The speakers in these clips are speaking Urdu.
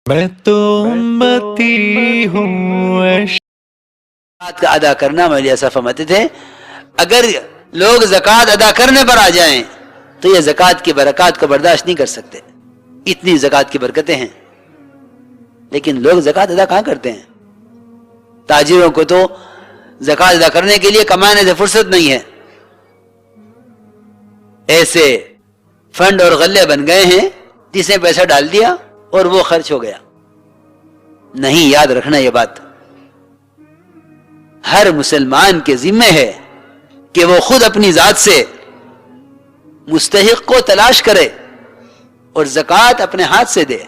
میں تو امتی ہوں. زکوٰۃ کا ادا کرنا مولوی اصغر فرماتے تھے اگر لوگ زکوٰۃ ادا کرنے پر آ جائیں تو یہ زکوٰۃ کی برکات کو برداشت نہیں کر سکتے. اتنی زکوٰۃ کی برکتیں ہیں لیکن لوگ زکوٰۃ ادا کہاں کرتے ہیں. تاجروں کو تو زکوٰۃ ادا کرنے کے لیے کمانے سے فرصت نہیں ہے. ایسے فنڈ اور غلے بن گئے ہیں جس نے پیسہ ڈال دیا اور وہ خرچ ہو گیا. نہیں، یاد رکھنا یہ بات ہر مسلمان کے ذمہ ہے کہ وہ خود اپنی ذات سے مستحق کو تلاش کرے اور زکوٰۃ اپنے ہاتھ سے دے.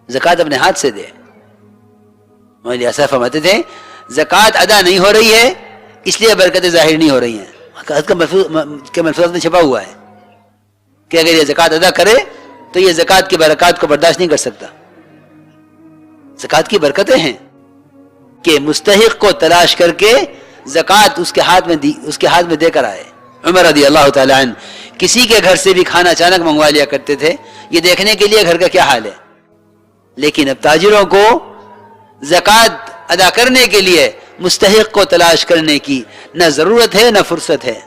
زکوٰۃ اپنے ہاتھ سے دے. مولوی اصغر فرماتے تھے زکوٰۃ ادا نہیں ہو رہی ہے اس لیے برکتیں ظاہر نہیں ہو رہی ہیں. کے ملفوظات میں چھپا ہوا ہے کہ اگر یہ زکوٰۃ ادا کرے تو یہ زکوٰۃ کی برکات کو برداشت نہیں کر سکتا. زکوٰۃ کی برکتیں ہیں کہ مستحق کو تلاش کر کے زکوٰۃ اس کے ہاتھ میں دے کر آئے. عمر رضی اللہ تعالی عنہ کسی کے گھر سے بھی کھانا اچانک منگوا لیا کرتے تھے یہ دیکھنے کے لیے گھر کا کیا حال ہے. لیکن اب تاجروں کو زکوٰۃ ادا کرنے کے لیے مستحق کو تلاش کرنے کی نہ ضرورت ہے نہ فرصت ہے.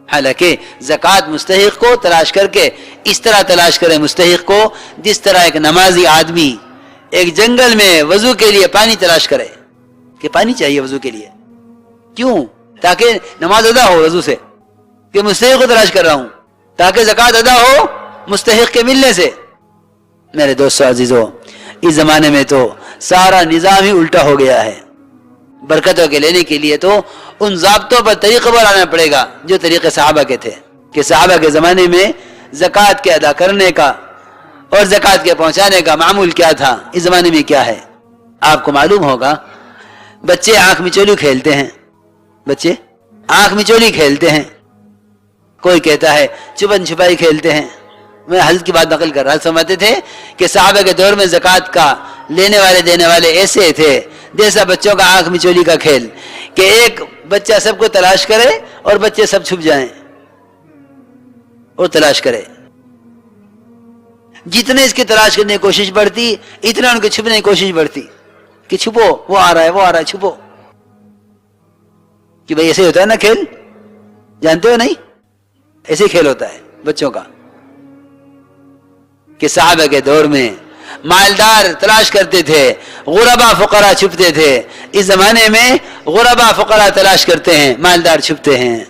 حالانکہ زکوٰۃ مستحق کو تلاش کر کے اس طرح تلاش کرے مستحق کو جس طرح ایک نمازی آدمی ایک جنگل میں وضو کے لیے پانی تلاش کرے کہ پانی چاہیے وضو کے لیے. کیوں؟ تاکہ نماز ادا ہو وضو سے. کہ مستحق کو تلاش کر رہا ہوں تاکہ زکوٰۃ ادا ہو مستحق کے ملنے سے. میرے دوستو عزیزو، اس زمانے میں تو سارا نظام ہی الٹا ہو گیا ہے. برکتوں کے لینے کے لیے تو ان ضابطوں پر طریقہ پر آنا پڑے گا جو طریقے صحابہ کے تھے. کہ صحابہ کے زمانے میں زکوٰۃ کے ادا کرنے کا اور زکوٰۃ کے پہنچانے کا معمول کیا تھا، اس زمانے میں کیا ہے. آپ کو معلوم ہوگا بچے آنکھ مچولی کھیلتے ہیں. بچے آنکھ مچولی کھیلتے ہیں. کوئی کہتا ہے چپن چھپائی کھیلتے ہیں. میں حضرت کی بات نقل کر رہا. سمجھتے تھے کہ صحابہ کے دور میں زکوٰۃ کا لینے والے دینے والے ایسے تھے جیسا بچوں کا آنکھ مچولی کا کھیل کہ ایک بچہ سب کو تلاش کرے اور بچے سب چھپ جائیں اور تلاش کرے. جتنے اس کی تلاش کرنے کی کوشش بڑھتی اتنا ان کے چھپنے کی کوشش بڑھتی کہ چھپو وہ آ رہا ہے وہ آ رہا ہے چھپو. کہ بھئی ایسے ہوتا ہے نا کھیل، جانتے ہو نہیں؟ ایسے کھیل ہوتا ہے بچوں کا. کہ صحابہ کے دور میں مالدار تلاش کرتے تھے، غربا فقراء چھپتے تھے. اس زمانے میں غربا فقراء تلاش کرتے ہیں، مالدار چھپتے ہیں.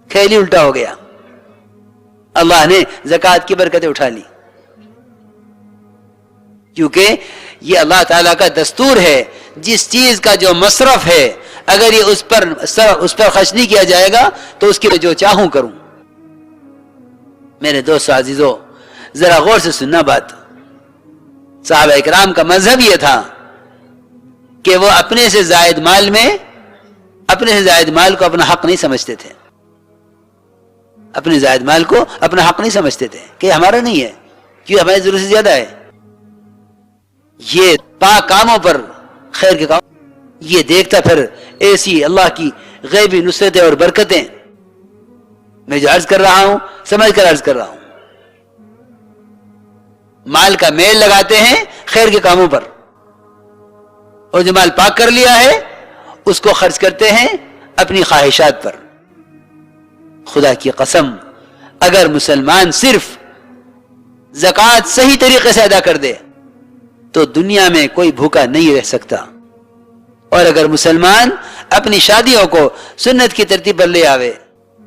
کھیل ہی الٹا ہو گیا. اللہ نے زکوٰۃ کی برکتیں اٹھا لی کیونکہ یہ اللہ تعالیٰ کا دستور ہے. جس چیز کا جو مصرف ہے اگر یہ اس پر خرچ نہیں کیا جائے گا تو اس کی جو چاہوں کروں. میرے دوست عزیزو ذرا غور سے سننا بات. صحابہ اکرام کا مذہب یہ تھا کہ وہ اپنے سے زائد مال کو اپنا حق نہیں سمجھتے تھے. اپنے زائد مال کو اپنا حق نہیں سمجھتے تھے کہ ہمارا نہیں ہے کیوں ہماری ضرورت سے زیادہ ہے. یہ پاک کاموں پر خیر کے کام یہ دیکھتا پھر ایسی اللہ کی غیبی نصرتیں اور برکتیں. میں جو عرض کر رہا ہوں سمجھ کر عرض کر رہا ہوں. مال کا میل لگاتے ہیں خیر کے کاموں پر اور جو مال پاک کر لیا ہے اس کو خرچ کرتے ہیں اپنی خواہشات پر. خدا کی قسم اگر مسلمان صرف زکوٰۃ صحیح طریقے سے ادا کر دے تو دنیا میں کوئی بھوکا نہیں رہ سکتا. اور اگر مسلمان اپنی شادیوں کو سنت کی ترتیب پر لے آوے،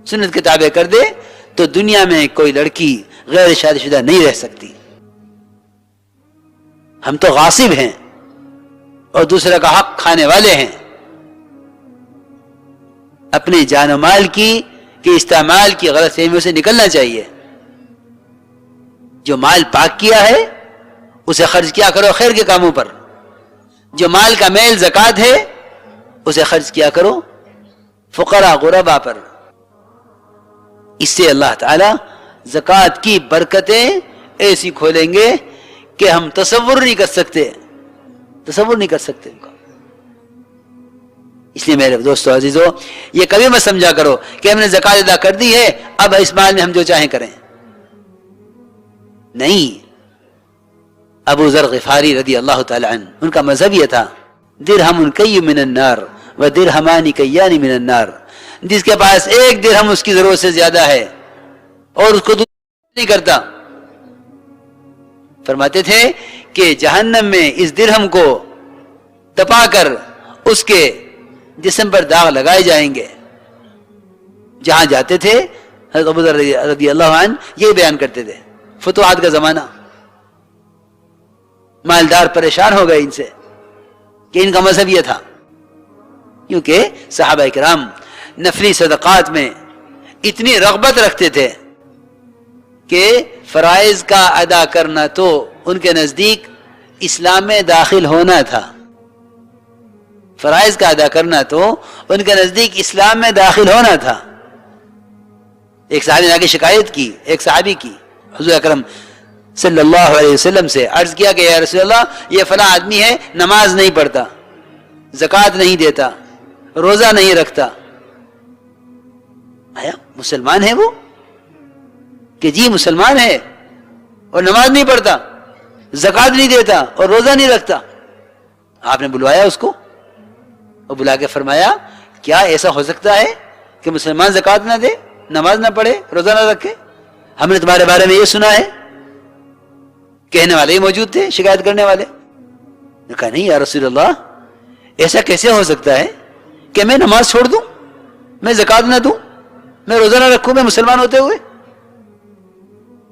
سنت کے تابع کر دے تو دنیا میں کوئی لڑکی غیر شادی شدہ نہیں رہ سکتی. ہم تو غاصب ہیں اور دوسرے کا حق کھانے والے ہیں. اپنے جان و مال کی کہ استعمال کی غلط فہمیوں سے نکلنا چاہیے. جو مال پاک کیا ہے اسے خرچ کیا کرو خیر کے کاموں پر. جو مال کا میل زکوٰۃ ہے اسے خرچ کیا کرو فقراء غربا پر. اس سے اللہ تعالی زکوٰۃ کی برکتیں ایسی کھولیں گے کہ ہم تصور نہیں کر سکتے ان کا. اس لیے میرے دوستو عزیزو یہ کبھی مت سمجھا کرو کہ ہم نے زکوٰۃ ادا کر دی ہے اب اس مال میں ہم جو چاہیں کریں. نہیں، ابو ذر غفاری رضی اللہ تعالی عنہ، ان کا مذہب یہ تھا درہم کی من النار و درہمان کیان من النار، جس کے پاس ایک درہم اس کی ضرورت سے زیادہ ہے اور اس کو نہیں کرتا، فرماتے تھے کہ جہنم میں اس درہم کو دبا کر اس کے جسم پر داغ لگائے جائیں گے۔ جہاں جاتے تھے حضرت ابو ذر رضی اللہ عنہ یہ بیان کرتے تھے، فتوحات کا زمانہ، مالدار پریشان ہو گئے ان سے کہ ان کا مذہب یہ تھا، کیونکہ صحابہ کرام نفلی صدقات میں اتنی رغبت رکھتے تھے کہ فرائض کا ادا کرنا تو ان کے نزدیک اسلام میں داخل ہونا تھا، فرائض کا ادا کرنا تو ان کے نزدیک اسلام میں داخل ہونا تھا۔ ایک صحابی نے آگے شکایت کی، ایک صحابی کی، حضور اکرم صلی اللہ علیہ وسلم سے عرض کیا کہ یا رسول اللہ، یہ فلاں آدمی ہے، نماز نہیں پڑھتا، زکوٰۃ نہیں دیتا، روزہ نہیں رکھتا۔ آیا مسلمان ہے وہ؟ کہ جی مسلمان ہے اور نماز نہیں پڑھتا، زکوٰۃ نہیں دیتا اور روزہ نہیں رکھتا۔ آپ نے بلوایا اس کو اور بلا کے فرمایا کیا ایسا ہو سکتا ہے کہ مسلمان زکوٰۃ نہ دے، نماز نہ پڑھے، روزہ نہ رکھے؟ ہم نے تمہارے بارے میں یہ سنا ہے۔ کہنے والے ہی موجود تھے، شکایت کرنے والے نے کہا نہیں یا رسول اللہ، ایسا کیسے ہو سکتا ہے کہ میں نماز چھوڑ دوں، میں زکوٰۃ نہ دوں، میں روزہ نہ رکھوں، میں مسلمان ہوتے ہوئے؟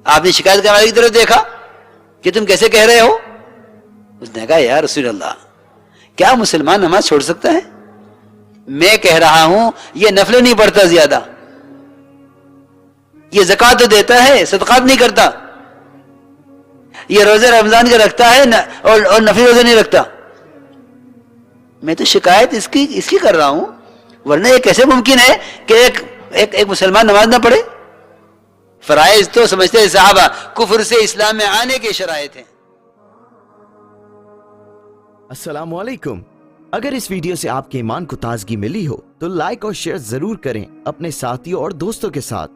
آپ نے شکایت کرنے والے کی طرف دیکھا کہ تم کیسے کہہ رہے ہو؟ اس نے کہا یا رسول اللہ، کیا مسلمان نماز چھوڑ سکتا ہے؟ میں کہہ رہا ہوں یہ نفل نہیں پڑھتا زیادہ، یہ زکوٰۃ تو دیتا ہے، صدقات نہیں کرتا، یہ روزہ رمضان کا رکھتا ہے اور نفلی روزہ نہیں رکھتا۔ میں تو شکایت اس کی کر رہا ہوں، ورنہ یہ کیسے ممکن ہے کہ ایک مسلمان نماز نہ پڑھے؟ فرائض تو سمجھتے ہیں صحابہ کفر سے اسلام میں آنے کے شرائط ہیں۔ السلام علیکم۔ اگر اس ویڈیو سے آپ کے ایمان کو تازگی ملی ہو تو لائک اور شیئر ضرور کریں اپنے ساتھیوں اور دوستوں کے ساتھ۔